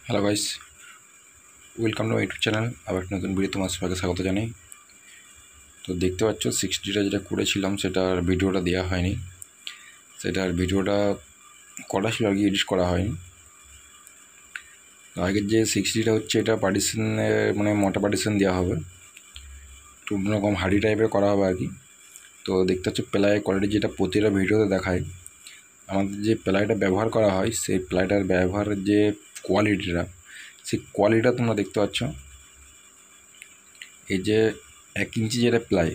Hello guys, welcome to my YouTube channel. আবার একটা নতুন ভিডিও তোমার সবাইকে স্বাগত জানাই। তো দেখতে পাচ্ছ 60টা যেটা করেছিলাম সেটার ভিডিওটা দেওয়া হয়নি। সেটার ভিডিওটা করা ছিল আর কি, এডিট করা হয়নি। তো আগের যে 60টা হচ্ছে এটা পার্টিশনে মানে মোটা পার্টিশন দেওয়া হবে, তো অন্যরকম হার্ডি টাইপের করা হবে আর কি। তো দেখতে পাচ্ছ প্লাই কোয়ালিটি যেটা প্রতিটা ভিডিওতে দেখায়, আমাদের যে প্লাইটা ব্যবহার করা হয় সেই প্লাইটার ব্যবহারের যে কোয়ালিটিটা, সেই কোয়ালিটিটা তোমরা দেখতে পাচ্ছ। এই যে 1 ইঞ্চি যেটা প্লাই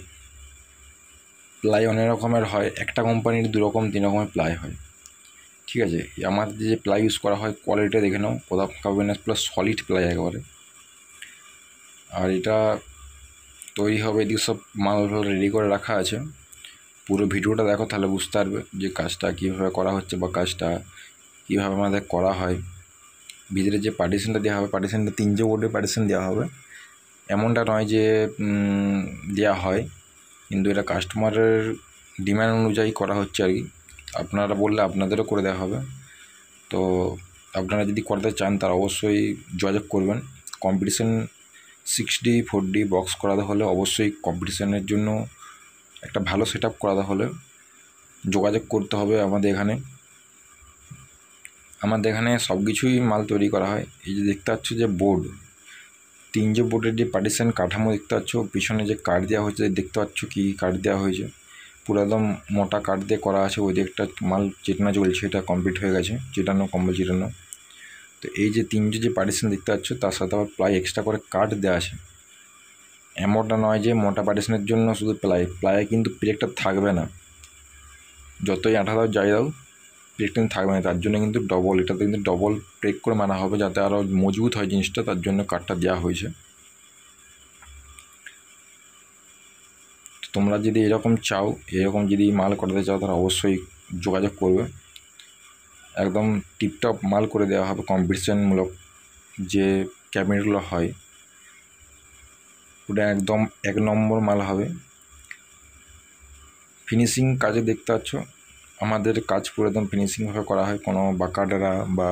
অনেক রকমের হয়, একটা কোম্পানির 2 রকম 3 রকমের প্লাই হয়, ঠিক আছে। আমাদের যে প্লাই ইউজ করা হয় কোয়ালিটিটা দেখে নাও, প্রথম কার্বনেস প্লাস সলিড প্লাই একেবারে। আর এটা তৈরি হবে, এদিকে সব মাল রেডি করে রাখা আছে। পুরো ভিডিওটা দেখো তাহলে বুঝতে পারবে যে কাজটা কীভাবে করা হচ্ছে বা কাজটা কীভাবে আমাদের করা হয়। ভিতরে যে পার্টিশনটা দেওয়া হবে, পার্টিশনটা 3 বোর্ডের পার্টিশন দেওয়া হবে, এমনটা নয় যে দেওয়া হয়, কিন্তু এটা কাস্টমারের ডিমান্ড অনুযায়ী করা হচ্ছে আর কি। আপনারা বললে আপনাদেরও করে দেওয়া হবে। তো আপনারা যদি করতে চান তারা অবশ্যই যোগাযোগ করবেন। কম্পিটিশান 6D 4D বক্স করাতে হলে অবশ্যই কম্পিটিশানের জন্য একটা ভালো সেট আপ করাতে হলে যোগাযোগ করতে হবে আমাদের এখানে সব কিছুই মাল তৈরি করা হয়। এই যে দেখতে পাচ্ছ যে বোর্ড, 3 বোর্ডের যে পার্টিশন কাঠামো দেখতে পাচ্ছ, পিছনে যে কাঠ দেওয়া হয়েছে দেখতে পাচ্ছ কী কাঠ দেওয়া হয়েছে, পুরো একদম মোটা কাঠ দিয়ে করা আছে। ওই দিকটা মাল চেটানো চলছে, এটা কমপ্লিট হয়ে গেছে, চেটানো কম্বল চেটানো। তো এই যে 3 যে পার্টিশন দেখতে পাচ্ছ তার সাথে আবার প্লাই এক্সট্রা করে কাঠ দেওয়া আছে। এমনটা নয় যে মোটা পার্টিশনের জন্য শুধু প্লাইয়ে কিন্তু প্লেটটা থাকবে না, যতই আঠা দাও যাই দাও প্লেট কিন্তু থাকবে না। তার জন্য কিন্তু এটাতে কিন্তু ডবল ব্রেক করে মানা হবে যাতে আরও মজবুত হয় জিনিসটা, তার জন্য কাঠটা দেওয়া হয়েছে। তোমরা যদি এরকম চাও, এরকম যদি মাল করাতে চাও তারা অবশ্যই যোগাযোগ করবে। একদম টিপটপ মাল করে দেওয়া হবে। কম্পিটিশনমূলক যে ক্যাবিনেটগুলো হয় ওটা একদম 1 নম্বর মাল হবে। ফিনিশিং কাজে দেখতে পাচ্ছ আমাদের কাজ পুরো একদম ফিনিশিংভাবে করা হয়, কোনো বাঁকাডেরা বা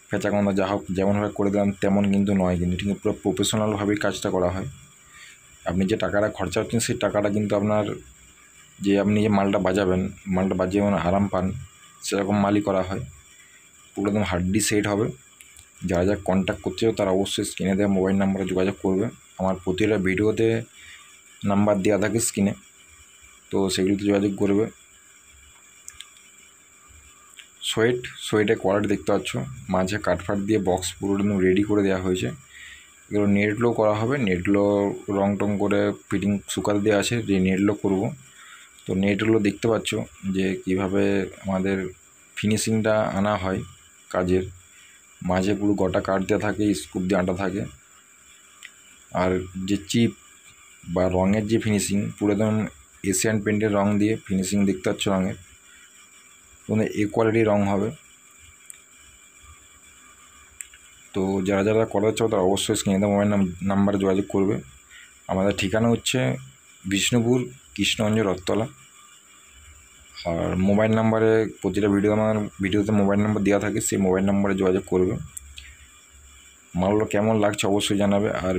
ফেঁচাকোনা যা হোক যেমনভাবে করে দিলাম তেমন কিন্তু নয়, কিন্তু ঠিক পুরো প্রফেশনালভাবেই কাজটা করা হয়। আপনি যে টাকাটা খরচা হচ্ছেন সেই টাকাটা কিন্তু আপনার যে আপনি যে মালটা বাজাবেন, মালটা বাজিয়ে মানে আরাম পান, সেরকম মালই করা হয়। পুরো একদম হার্ডি সেট হবে। যারা কন্ট্যাক্ট করতে চাও তারা অবশ্যই স্ক্রিনে দেওয়া মোবাইল নাম্বারে যোগাযোগ করবে। আমার প্রতিটা ভিডিওতে নাম্বার দেওয়া থাকে স্ক্রিনে, তো সেগুলোতে যোগাযোগ করবে। সোয়েটের কোয়ালিটি দেখতে পাচ্ছ, মাঝে কাঠফাট দিয়ে বক্স পুরো একদম রেডি করে দেওয়া হয়েছে। এগুলো নেটগুলো করা হবে, নেটগুলো রং টং করে ফিটিং শুকাতে দেওয়া আছে, যে নেটগুলো করব। তো নেটগুলো দেখতে পাচ্ছ যে কিভাবে আমাদের ফিনিশিংটা আনা হয় কাজের। মাঝে পুরো গোটা কাঠ দেওয়া থাকে, স্কুপ দিয়ে আটা থাকে। আর যে চিপ বা রঙের যে ফিনিশিং, পুরো একদম এশিয়ান পেন্টের রং দিয়ে ফিনিশিং দেখতে পাচ্ছ রঙের, মানে এ কোয়ালিটির রং হবে। তো যারা করাতে চাও তারা অবশ্যই স্ক্রিনে মোবাইল নাম্বারে যোগাযোগ করবে। আমাদের ঠিকানা হচ্ছে বিষ্ণুপুর কৃষ্ণগঞ্জ রথতলা। আর মোবাইল নাম্বারে প্রতিটা ভিডিওতে মোবাইল নাম্বার দেওয়া থাকে, সেই মোবাইল নাম্বারে যোগাযোগ করবে। মালগুলো কেমন লাগছে অবশ্যই জানাবে, আর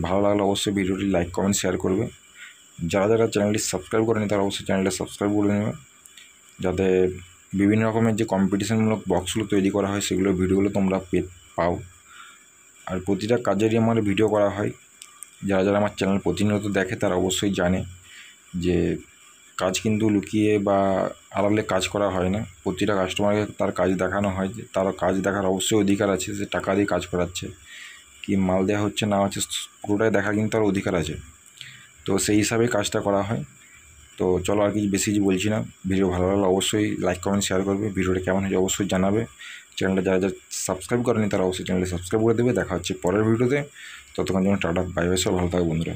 ভালো লাগলে অবশ্যই ভিডিওটি লাইক কমেন্ট শেয়ার করবে। যারা চ্যানেলটি সাবস্ক্রাইব করেনি তারা অবশ্যই চ্যানেলটা সাবস্ক্রাইব করে নেবে, যাতে বিভিন্ন রকমের যে কম্পিটিশনমূলক বক্সগুলো তৈরি করা হয় সেগুলোর ভিডিওগুলো তোমরা পাও। আর প্রতিটা কাজেরই আমার ভিডিও করা হয়। যারা আমার চ্যানেল প্রতিনিয়ত দেখে তারা অবশ্যই জানে যে কাজ কিন্তু লুকিয়ে বা আড়ালে কাজ করা হয় না। প্রতিটা কাস্টমারকে তার কাজ দেখানো হয়, যে তার কাজ দেখার অবশ্যই অধিকার আছে, সে টাকা দিয়ে কাজ করাচ্ছে কি মাল দেওয়া হচ্ছে না হচ্ছে পুরোটাই দেখা কিন্তু তার অধিকার আছে। তো সেই হিসাবেই কাজটা করা হয়। তো চলো আর কিছু বেশি বলছি না, ভিডিও ভালো লাগলে অবশ্যই লাইক কমেন্ট শেয়ার করবে। ভিডিওটা কেমন হয়েছে অবশ্যই জানাবে। চ্যানেলটা যারা সাবস্ক্রাইব করেনি তারা অবশ্যই চ্যানেলটা সাবস্ক্রাইব করে দেবে। দেখা হচ্ছে পরের ভিডিওতে, ততক্ষণ জন্য টাটা বাই বাই, সব ভালো থাকবে বন্ধুরা।